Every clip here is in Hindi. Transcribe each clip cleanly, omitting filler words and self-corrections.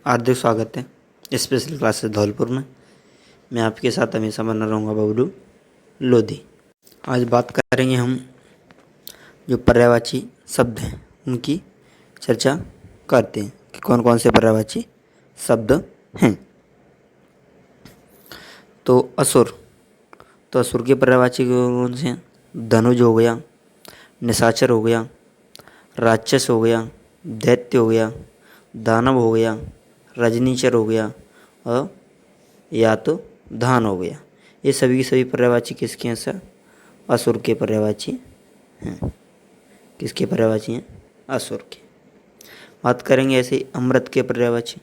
हार्दिक स्वागत है स्पेशल क्लासेस धौलपुर में। मैं आपके साथ हमेशा बना रहूँगा बबलू लोधी। आज बात करेंगे हम जो पर्यायवाची शब्द हैं उनकी चर्चा करते हैं कि कौन कौन से पर्यायवाची शब्द हैं। तो असुर के पर्यायवाची कौन से हैं? धनुज हो गया, निशाचर हो गया, राक्षस हो गया, दैत्य हो गया, दानव हो गया, रजनीचर हो गया और या तो धान हो गया। ये सभी की सभी पर्यायवाची किसके हैं सर? असुर के पर्यायवाची हैं। किसके पर्यायवाची हैं? असुर के। बात करेंगे ऐसे ही अमृत के पर्यायवाची।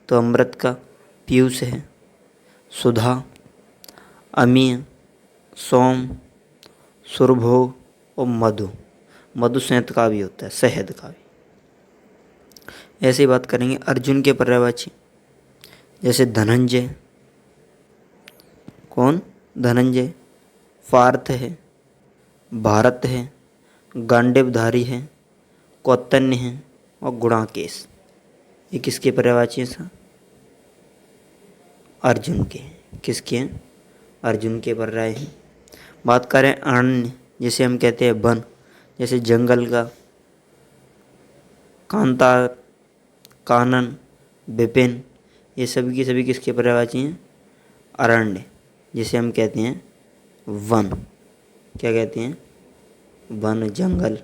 तो अमृत का पीयूष है, सुधा, अमीय, सोम, सुरभोग और मधु। मधु शहद का भी होता है, शहद का भी। ऐसे ही बात करेंगे अर्जुन के पर्यायवाची। जैसे धनंजय, कौन? धनंजय। पार्थ है, भारत है, गांडीवधारी है, कौतन्य है और गुणाकेश। ये किसके पर्यायवाची हैं सर? अर्जुन के। किसके हैं? अर्जुन के पर्याय हैं। बात करें अरण्य, जिसे हम कहते हैं वन, जैसे जंगल का कांतार, कानन, विपिन। ये सभी की सभी किसके पर्यायवाची हैं? अरण्य, जिसे हम कहते हैं वन। क्या कहते हैं? वन, जंगल।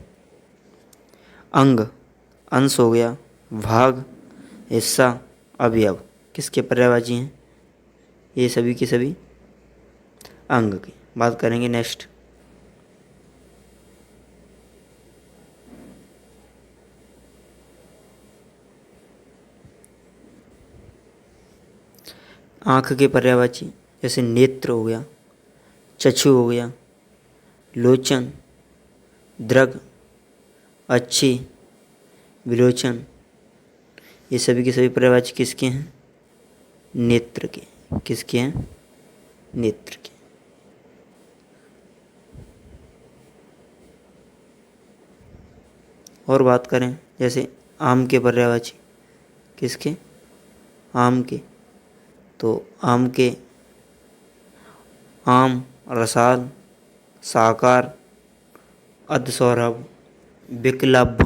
अंग, अंश हो गया, भाग, हिस्सा, अवयव। किसके पर्यायवाची हैं? ये सभी की सभी अंग की। बात करेंगे नेक्स्ट। आँख के पर्यायवाची, जैसे नेत्र हो गया, चक्षु हो गया, लोचन, दृग, अच्छी, विलोचन। ये सभी के सभी पर्यायवाची किसके हैं? नेत्र के। किसके हैं? नेत्र के। और बात करें जैसे आम के पर्यायवाची। किसके? आम के। तो आम के आम, रसाल, साकार, अधसौरभ, विक्लभ।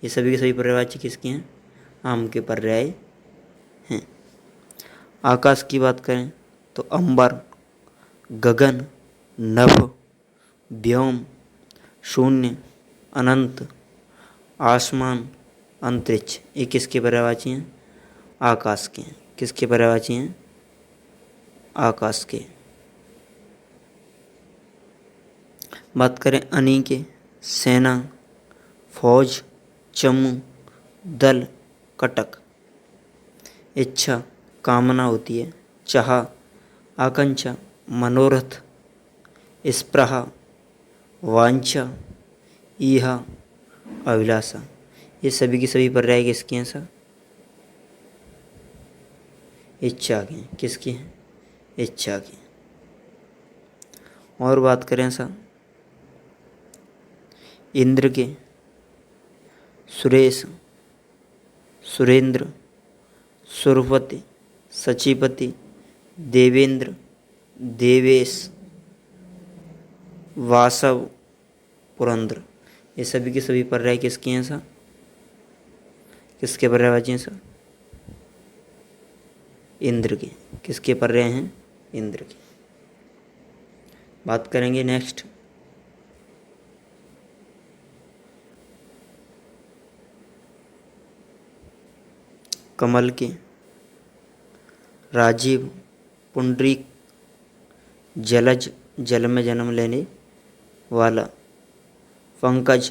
ये सभी के सभी पर्यायवाची किसके हैं? आम के पर्याय हैं। आकाश की बात करें तो अंबर, गगन, नभ, व्योम, शून्य, अनंत, आसमान, अंतरिक्ष। ये किसके पर्यायवाची हैं? आकाश के हैं। किसके पर्यायवाची हैं? आकाश के। बात करें अनी के, सेना, फौज, चमू, दल, कटक। इच्छा, कामना होती है, चाह, आकांक्षा, मनोरथ, स्पृहा, वांछा, ईहा, अभिलाषा। ये सभी की सभी पर्याय किसके हैं सर? इच्छा के। किसकी हैं? इच्छा की। और बात करें सर इंद्र के, सुरेश, सुरेंद्र, सुरपति, सचिपति, देवेंद्र, देवेश, वासव, पुरंद्र। ये सभी के सभी पर्याय किसके हैं सर? किसके पर्यायवाची हैं सर? इंद्र के। किसके पर्याय हैं? इंद्र के। बात करेंगे नेक्स्ट। कमल के, राजीव, पुंडरीक, जलज, जल में जन्म लेने वाला, पंकज,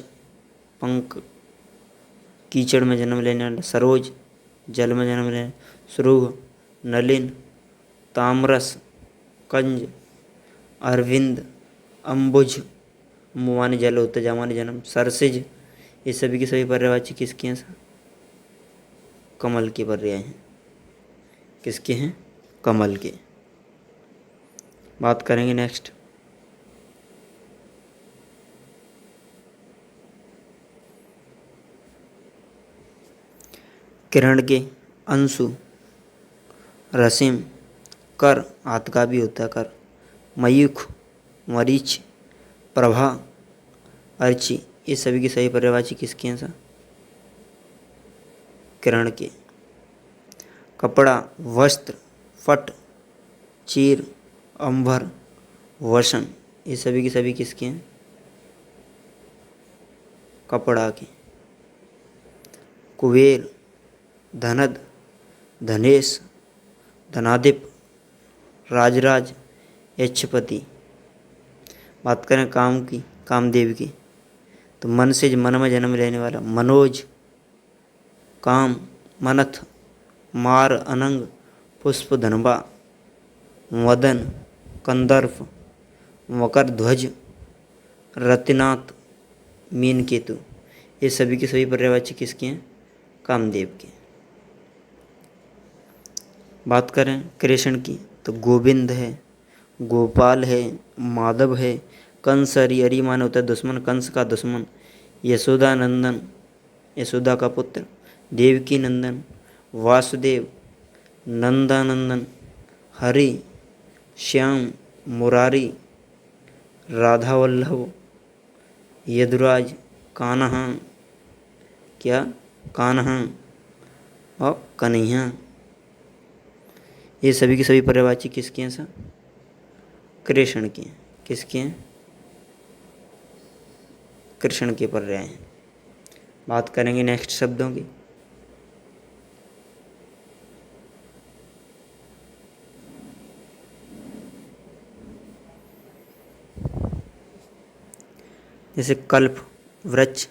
पंक, कीचड़ में जन्म लेने वाला, सरोज, जल में जन्म लेने, सुरुह, नलिन, तामरस, कंज, अरविंद, अम्बुज, मुमानी जल होते जामानी जन्म, सरसिज। ये सभी की सभी पर्यायवाची किसके हैं सर? कमल के पर्याय हैं। किसके हैं? कमल के। बात करेंगे नेक्स्ट। किरण के, अंशु, रसीम, कर हाथ का भी होता है कर, मयूख, मरीच, प्रभा, अर्ची, ये सभी की सही पर्यायवाची किसके हैं सर? किरण के। कपड़ा, वस्त्र, फट, चीर, अंबर, वसन, ये सभी की सभी किसके हैं? कपड़ा के। कुबेर, धनद, धनेश, धनाधिप, राजराज, यक्षपति। बात करें काम की, कामदेव की, तो मन से मन में जन्म लेने वाला मनोज, काम, मनथ, मार, अनंग, पुष्प, धनबा, मदन, कंदर्प, मकर ध्वज, रतिनाथ, मीन केतु, ये सभी के सभी पर्यायवाची किसके हैं? कामदेव के। बात करें कृष्ण की, तो गोविंद है, गोपाल है, माधव है, कंस, हरि, हरि मान होता है दुश्मन, कंस का दुश्मन, यशोदा नंदन, यशोदा का पुत्र, देवकी नंदन, वासुदेव, नंदानंदन, हरि, श्याम, मुरारी, राधा वल्लभ, यदुराज, कान्हा, क्या कान्हा और कन्हैया, ये सभी की सभी पर्यायवाची किसके हैं सर? कृष्ण के। किसके हैं? कृष्ण के पर्याय हैं। बात करेंगे नेक्स्ट शब्दों की। जैसे कल्प वृक्ष,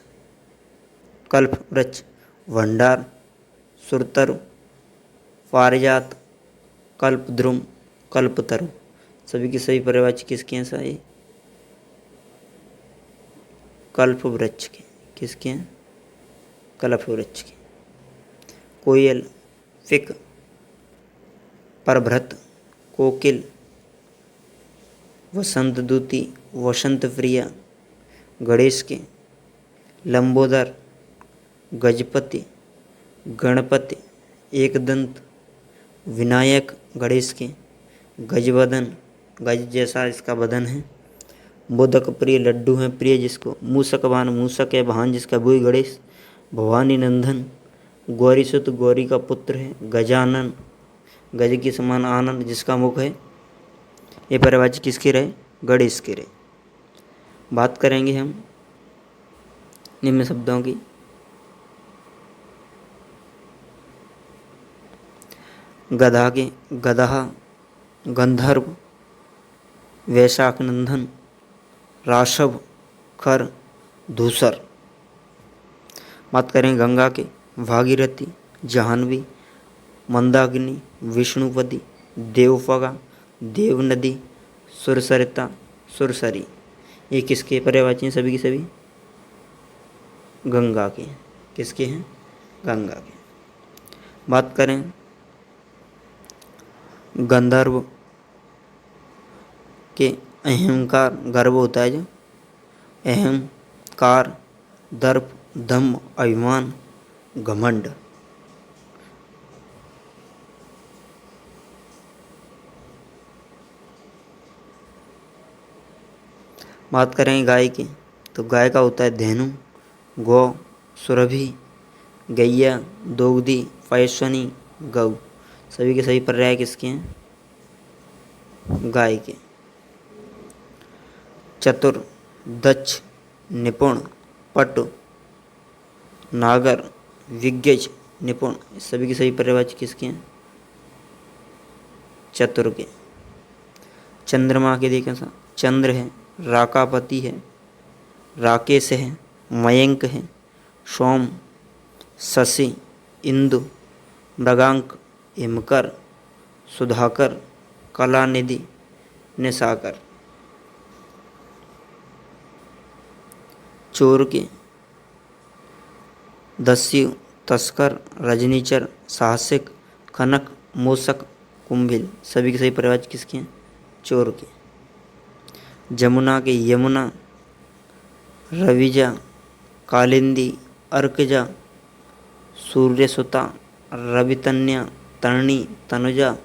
कल्प वृक्ष, भंडार, सुरतरु, पारिजात, कल्पद्रुम, कल्पतरु, सभी की सभी पर्यायवाची किसके हैं सर? ये कल्प वृक्ष के। किसके हैं? कल्प वृक्ष के। कोयल, फिक, परभृत, कोकिल, वसंत दूती, वसंत प्रिया, गणेश के। लंबोदर, गजपति, गणपति, एकदंत, विनायक, गणेश के। गजवदन, गज जैसा इसका वदन है। मोदक प्रिय, लड्डू हैं प्रिय जिसको। मूषकवाहन, मूषक है वाहन जिसका, वही गणेश। भवानी नंदन, गौरी सुत, गौरी का पुत्र है। गजानन, गज के समान आनंद जिसका मुख है। ये पर्यायवाची किसके रहे? गणेश के रहे। बात करेंगे हम निम्न शब्दों की। गधा के, गदहा, गंधर्व, वैशाख नंदन, राशव, खर, धूसर। बात करें गंगा के, भागीरथी, जाह्नवी, मंदाकिनी, विष्णुपति, देवपगा, देवनदी, सुरसरिता, सुरसरी, ये किसके पर्यायवाची हैं? सभी की सभी गंगा के। किसके हैं? गंगा के। बात करें गंधर्व के, अहंकार, गर्व होता है जो, अहंकार, दर्प, दम्भ, अभिमान, घमंड। बात करें गाय की, तो गाय का होता है धेनु, गौ, सुरभि, गैया, दोग्धी, पैश्वनी, गौ, सभी के सभी पर्याय किसके हैं? गाय के। चतुर, दक्ष, निपुण, पटु, नागर, विज्ञज, निपुण, सभी की सभी पर्यायवाची किसके हैं? चतुर के। चंद्रमा के देखें सा, चंद्र है, राकापति है, राकेश है, मयंक है, सोम, शशि, इंदु, मृगांक, हिमकर, सुधाकर, कलानिधि, निशाकर। चोर के, दस्यु, तस्कर, रजनीचर, साहसिक, खनक, मूसक, कुंभिल, सभी के सही पर्यायवाची किसके हैं? चोर के। जमुना के, यमुना, रविजा, कालिंदी, अर्कजा, सूर्यसुता, रवितन्या, तरणी, तनुजा,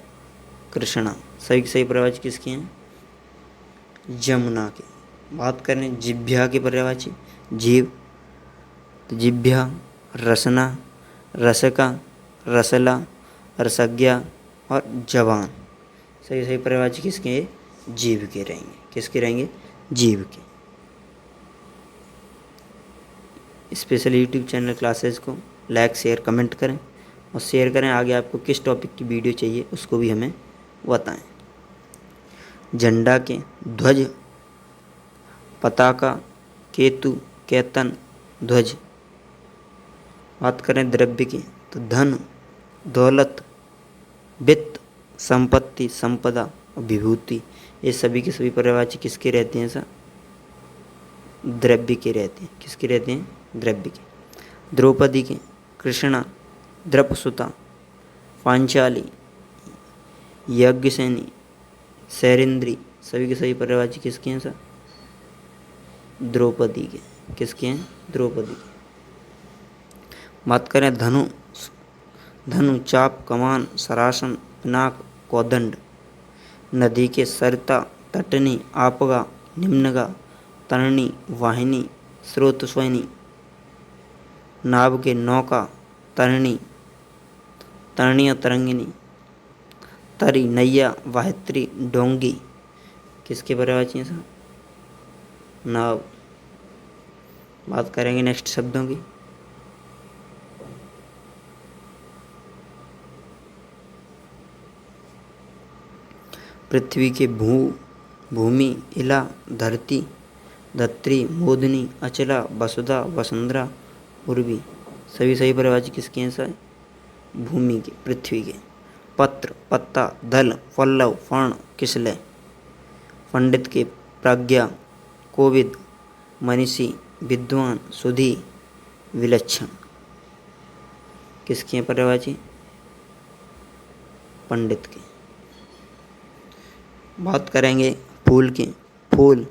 कृष्णा। सभी के सही पर्यायवाची किसके हैं? जमुना के। बात करें जिभ्या के पर्यायवाची, जीव, तो जिभ्या, रसना, रसका, रसला, रसज्ञा और जवान। सही सही पर्यायवाची किसके? जीव के रहेंगे। किसके रहेंगे? जीव के। स्पेशल यूट्यूब चैनल क्लासेस को लाइक शेयर कमेंट करें और शेयर करें। आगे आपको किस टॉपिक की वीडियो चाहिए उसको भी हमें बताएं। झंडा के ध्वज, पताका, केतु, केतन, ध्वज। बात करें द्रव्य की तो धन, दौलत, वित्त, संपत्ति, संपदा और विभूति। ये सभी के सभी पर्यायवाची किसके रहते हैं? सर द्रव्य के रहते हैं। किसके रहते हैं? द्रव्य के। द्रौपदी के, कृष्णा, द्रपसुता, पांचाली, यज्ञसेनी, शैरेंद्री। सभी के सभी पर्यायवाची किसके हैं? सर द्रौपदी के। किसके हैं? द्रौपदी के। बात करें धनु, धनु, चाप, कमान, सरासन, पिनाक, कोदंड। नदी के सरिता, तटनी, आपगा, निम्नगा, तरणी, वाहिनी, स्रोतस्विनी। नाव के नौका, तरणी, तरणी और तरंगिनी, तरी, नैया, वाहित्री, डोंगी। किसके पर्यायवाची हैं सर? नाव। बात करेंगे नेक्स्ट शब्दों की। पृथ्वी के भू, भूमि, इला, धरती, धत्री, मोदनी, अचला, वसुधा, वसुंधरा, उर्वी। सभी सही पर्यायवाची किसके हैं सर? भूमि के, पृथ्वी के। पत्र, पत्ता, दल, पल्लव, फर्ण, किसलय। पंडित के प्रज्ञा, कोविद, मनीषी, विद्वान, सुधी, विलक्षण। किसके हैं पर्यायवाची? पंडित के। बात करेंगे फूल के। फूल,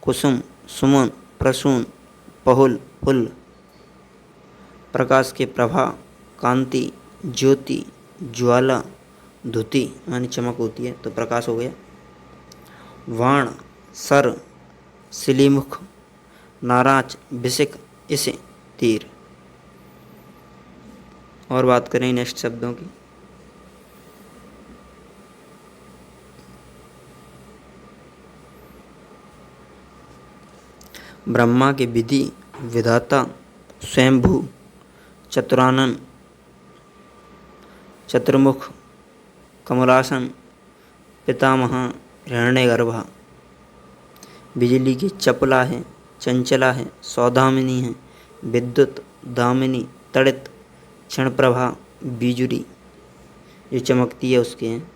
कुसुम, सुमन, प्रसून, पहुल, फुल। प्रकाश के प्रभा, कांति, ज्योति, ज्वाला, धुति मानी चमक होती है तो प्रकाश हो गया। वाण, सर, सिलीमुख, नाराज, बिसिक, इसे, तीर। और बात करें नेक्स्ट शब्दों की। ब्रह्मा के विधि, विधाता, स्वयंभू, चतुरानन, चतुर्मुख, कमलासन, पितामह, हिरण्यगर्भा। बिजली की चपला है, चंचला है, सौदामिनी है, विद्युत, दामिनी, तड़ित, क्षणप्रभा, बिजुली। जो चमकती है उसके हैं,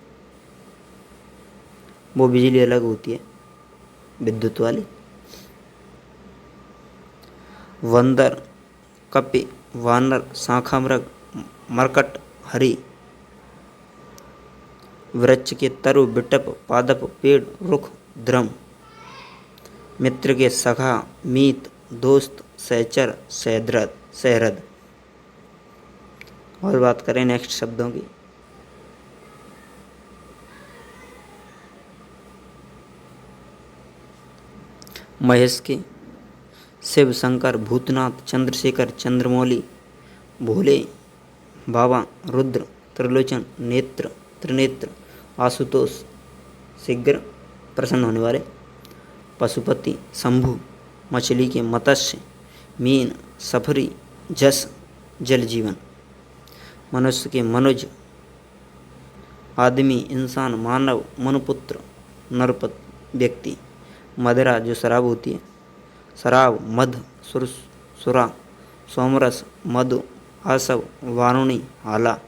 वो बिजली अलग होती है विद्युत वाली। वंदर, कपि, वानर, शाखा मृग, मरकट, हरि। वृक्ष के तरु, बिटप, पादप, पेड़, रुख, ध्रुम। मित्र के सखा, मीत, दोस्त, सहचर, सहृद। और बात करें नेक्स्ट शब्दों की। महेश के शिव, शंकर, भूतनाथ, चंद्रशेखर, चंद्रमौली, भोले बाबा, रुद्र, त्रिलोचन, नेत्र, त्रिनेत्र, आशुतोष, शीघ्र प्रसन्न होने वाले। पशुपति, शंभु, मछली के मत्स्य, मीन, सफरी, जस, जल जीवन। मनुष्य के मनुज, आदमी, इंसान, मानव, मनुपुत्र, नरपत, व्यक्ति। मदिरा जो शराब होती है, शराब, मध, सुरा, सोमरस, मधु, आसव, वारुणी, हाला।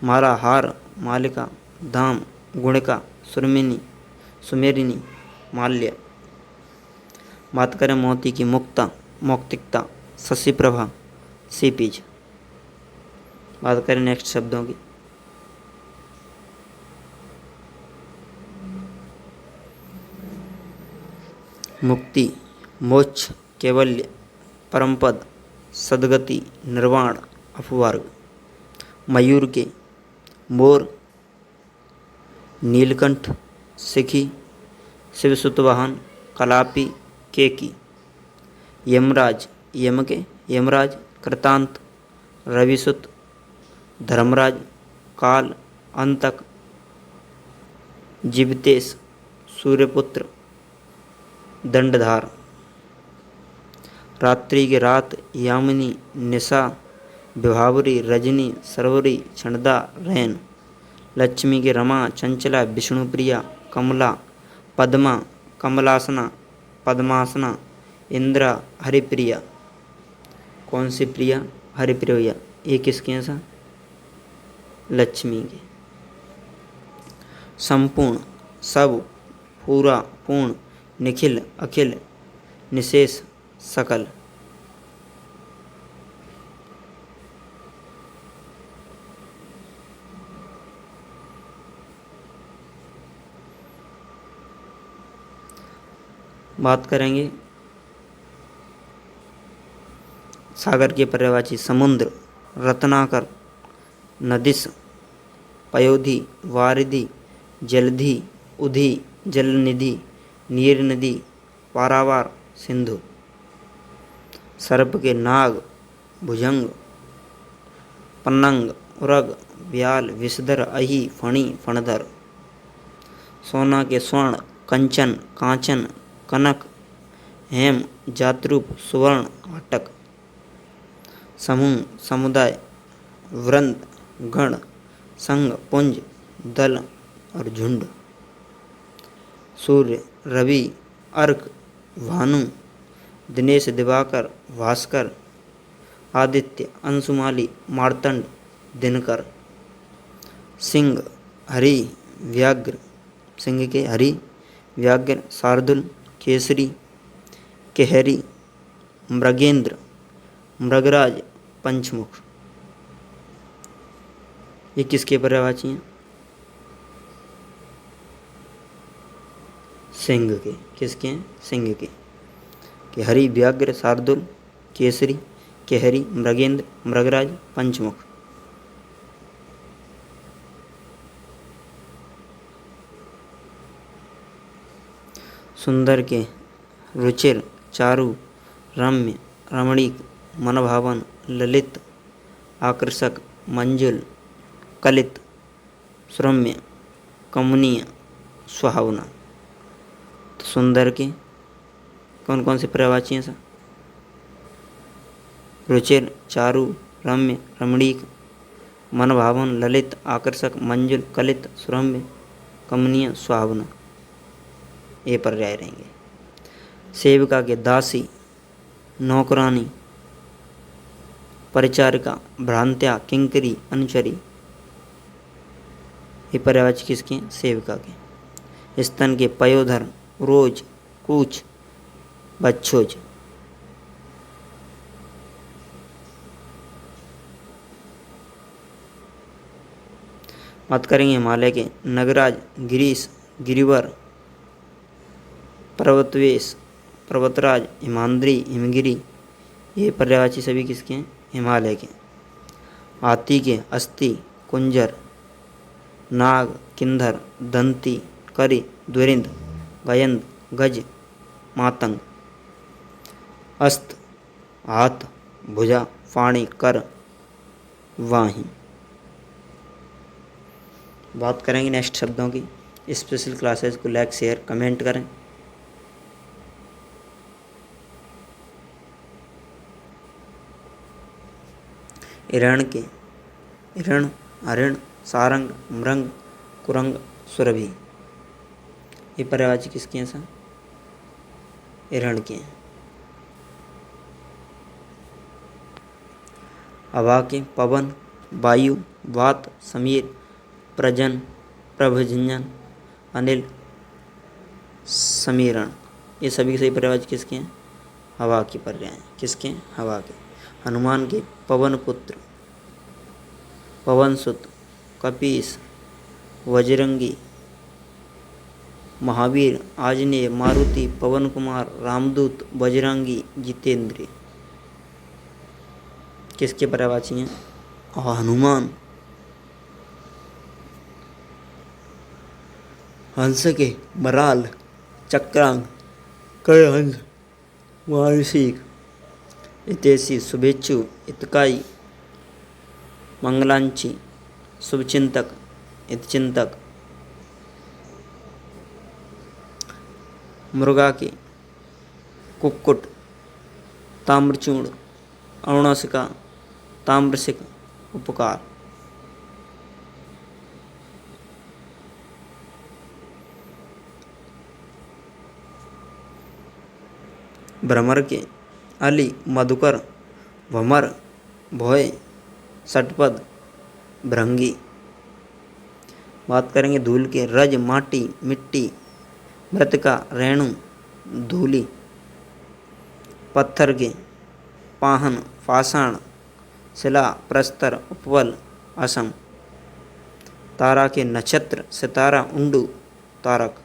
माला, हार, मालिका, धाम, गुणिका, सुरमिनी, सुमेरिनी, माल्य। बात करें मोती की मुक्ता, मौक्तिकता, शशिप्रभा, सीपीज। बात करें नेक्स्ट शब्दों की। मुक्ति, मोक्ष, कैवल्य, परमपद, सद्गति, निर्वाण, अपवर्ग। मयूर के, मोर, नीलकंठ, सिखी, शिवसुतवाहन, कलापी, केकी। यमराज, यम के, यमराज, कृतांत, रविसुत, धर्मराज, काल, अंतक, जिबतेश, सूर्यपुत्र, दंडधार। रात्रि की रात, यामिनी, निशा, विभावरी, रजनी, सरवरी, क्षणदा, रैन। लक्ष्मी की रमा, चंचला, विष्णुप्रिया, कमला, पद्मा, कमलासना, पद्मासना, इंद्रा, हरिप्रिया। कौन सी प्रिया? हरिप्रिया। ये किसके हैं सा? लक्ष्मी के। संपूर्ण, सब, पूरा, पूर्ण, निखिल, अखिल, निशेष, सकल। बात करेंगे सागर के पर्यायवाची। समुद्र, रत्नाकर, नदिस, पयोधि, वारिधि, जलधि, उधि, जलनिधि, नीर नदी, पारावार, सिंधु। सर्प के नाग, भुजंग, पन्नंग, उरग, व्याल, विषधर, अहि, फणी, फणधर। सोना के स्वर्ण, कंचन, कांचन, कनक, हेम, जातरूप, सुवर्ण, हटक। समूह, समुदाय, वृंद, गण, संघ, पुंज, दल और झुंड। सूर्य, रवि, अर्क, भानु, दिनेश, दिवाकर, भास्कर, आदित्य, अंशुमाली, मार्तंड, दिनकर। सिंह, हरि, व्याघ्र, सिंह के हरि, व्याघ्र, शार्दुल, केसरी, केहरी, मृगेंद्र, मृगराज, पंचमुख। ये किसके पर्यायवाची हैं? सिंह के। किसके हैं? सिंह के। कि हरि, व्याघ्र, शार्दुल, केसरी, केहरी, मृगेंद्र, मृगराज, पंचमुख। सुंदर के रुचिर, चारु, रम्य, रमणीक, मनभावन, ललित, आकर्षक, मंजुल, कलित, सुरम्य, कमनीय, सुहावना। तो सुंदर के कौन कौन से पर्यायवाची हैं सर? रुचिर, चारु, रम्य, रमणीक, मनभावन, ललित, आकर्षक, मंजुल, कलित, सुरम्य, कमनीय, सुहावना। ये पर्याय रहेंगे। सेविका के दासी, नौकरानी, परिचारिका, भ्रांत्या, किंकरी, अनुचरी। ये पर्यायवाची किसके हैं? सेविका के। स्तन के पयोधर, रोज, कूच, बच्छोज। बात करेंगे हिमालय के। नगराज, गिरीश, गिरिवर, पर्वतवेश, पर्वतराज, हिमाद्री, हिमगिरी। ये पर्यायवाची सभी किसके हैं? हिमालय के। हाथी के अस्थि, कुंजर, नाग, किंधर, दंती, करी, द्विरिंद, गयंद, गज, मातंग। अस्त, हाथ, भुजा, फाणी, कर, वाही। बात करेंगे नेक्स्ट शब्दों की। स्पेशल क्लासेस को लाइक, शेयर, कमेंट करें। हिरण के। हिरण, हरिण, सारंग, मृंग, कुरंग, सुरभि। ये पर्यायवाची किसके हैं सर? हिरण के हैं। हवा के। पवन, वायु, वात, समीर, प्रजन, प्रभंजन, अनिल, समीरण। ये सभी के सही पर्यायवाची किसके हैं? हवा के पर्याय हैं। किसके हैं? हवा के। हनुमान के। पवन पुत्र, पवन सुत, कपीस, वजरंगी, महावीर, आंजनेय, मारुति, पवन कुमार, रामदूत, बजरंगी, जितेंद्र। किसके पर्यायवाची हैं? हनुमान, हंस के मराल चक्रांग कय हंस मानसिक हितैषी शुभेच्छु हितकारी मंगलांची शुभचिंतक हितचिंतक मुर्गा के कुक्कुट ताम्रचूर्ण अरुणासिका ताम्रसिक उपकार भ्रमर के अली मधुकर भमर भोय षटपद भृंगी। बात करेंगे धूल के रज माटी मिट्टी मृतिका रेणु धूली। पत्थर के पाहन पाषाण शिला प्रस्तर उपवल असम। तारा के नक्षत्र सितारा उंडू तारक।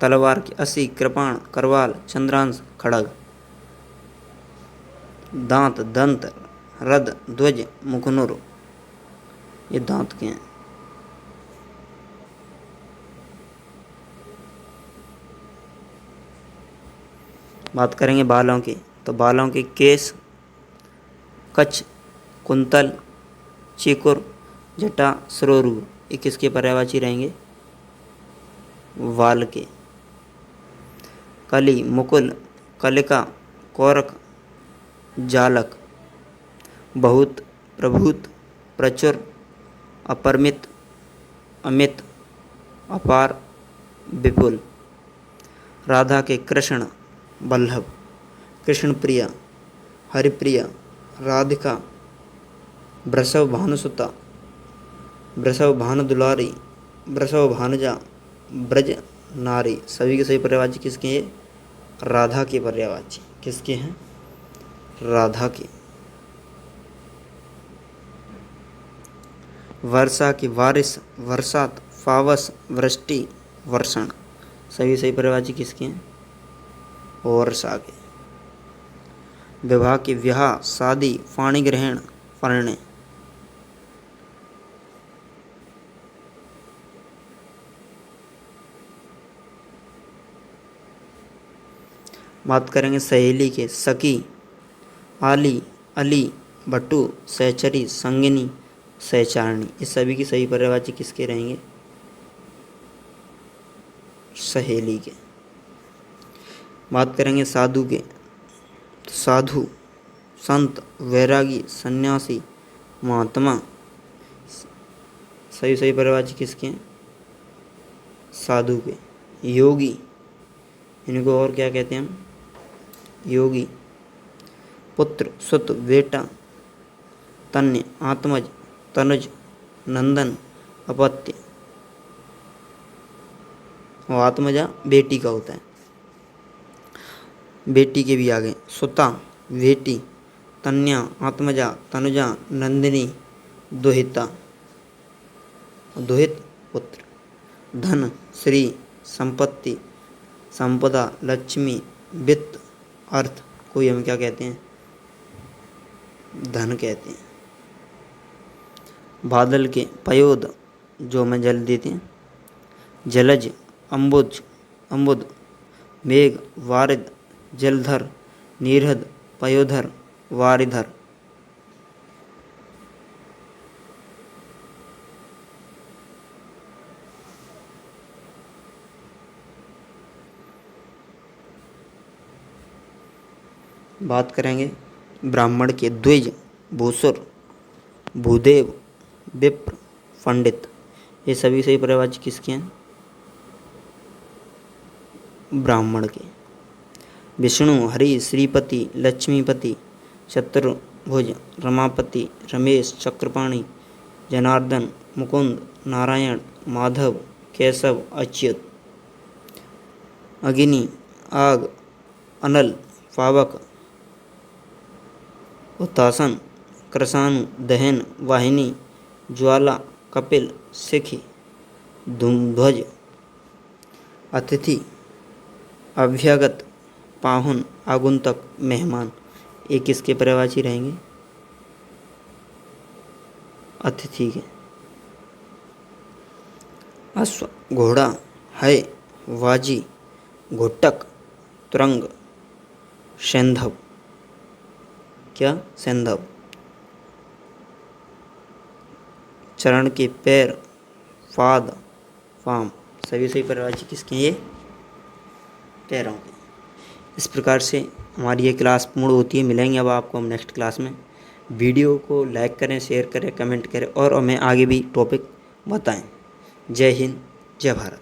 तलवार की असी कृपाण करवाल चंद्रांश खड़ग। दांत दंत रद ध्वज मुखनुर ये दांत के हैं। बात करेंगे बालों की तो बालों के केस कच्छ कुंतल चीकुर जटा सरोरु ये किसके पर्यायवाची रहेंगे वाल के। कली मुकुल कलिका कोरक जालक। बहुत प्रभुत प्रचुर अपरिमित अमित अपार विपुल। राधा के कृष्ण बल्लभ कृष्ण प्रिया हरिप्रिया राधिका वृषभ भानुसुता वृषभ भानु दुलारी वृषभ भानुजा ब्रज नारी। सभी के सभी पर्यायवाची किसके हैं राधा के पर्यायवाची किसके हैं राधा के। वर्षा की वारिस वर्षात फावस वृष्टि वर्षण। सभी सही पर्यायवाची किसके हैं वर्षा के। विवाह की विवाह शादी फाणी ग्रहण फरणे। बात करेंगे सहेली के सखी आली अली भट्टू सहचरी संगिनी सहचारणी। इस सभी की सही पर्यायवाची किसके रहेंगे सहेली के। बात करेंगे साधु के साधु संत वैरागी सन्यासी महात्मा। सही सही पर्यायवाची किसके हैं साधु के। योगी इनको और क्या कहते हैं हम योगी। पुत्र सुत बेटा तन्य आत्मज तनुज नंदन अपत्य। और आत्मजा बेटी का होता है बेटी के भी आगे सुता बेटी तन्या आत्मजा तनुजा नंदिनी दुहिता दुहित पुत्र। धन श्री संपत्ति संपदा लक्ष्मी वित्त अर्थ कोई हम क्या कहते हैं धन कहते हैं। बादल के पयोद जो हमें जल देते हैं। जलज अम्बुज अम्बुद मेघ वारिद जलधर नीरहद पयोधर वारिधर। बात करेंगे ब्राह्मण के द्विज भूसुर भूदेव विप्र पंडित। ये सभी सही पर्यायवाची किसके हैं ब्राह्मण के। विष्णु हरि श्रीपति लक्ष्मीपति चतुर्भुज रमापति रमेश चक्रपाणि जनार्दन मुकुंद नारायण माधव केशव अच्युत। अग्नि आग अनल पावक उत्तासन कृषाणु दहन वाहिनी ज्वाला कपिल सिखी धूमध्वज। अतिथि अभ्यागत पाहुन आगुंतक मेहमान। ये किसके पर्यायवाची रहेंगे अतिथि के। अश्व, घोड़ा, है, वाजी, घोटक, तुरंग, सैंधव। क्या? सैंधव। चरण के, पैर, पाद, पाम। सभी सही पर्यायवाची किसके हैं ये? पैरों के। इस प्रकार से हमारी ये क्लास पूर्ण होती है। मिलेंगे अब आपको हम नेक्स्ट क्लास में। वीडियो को लाइक करें, शेयर करें, कमेंट करें और हमें आगे भी टॉपिक बताएं। जय हिंद, जय भारत।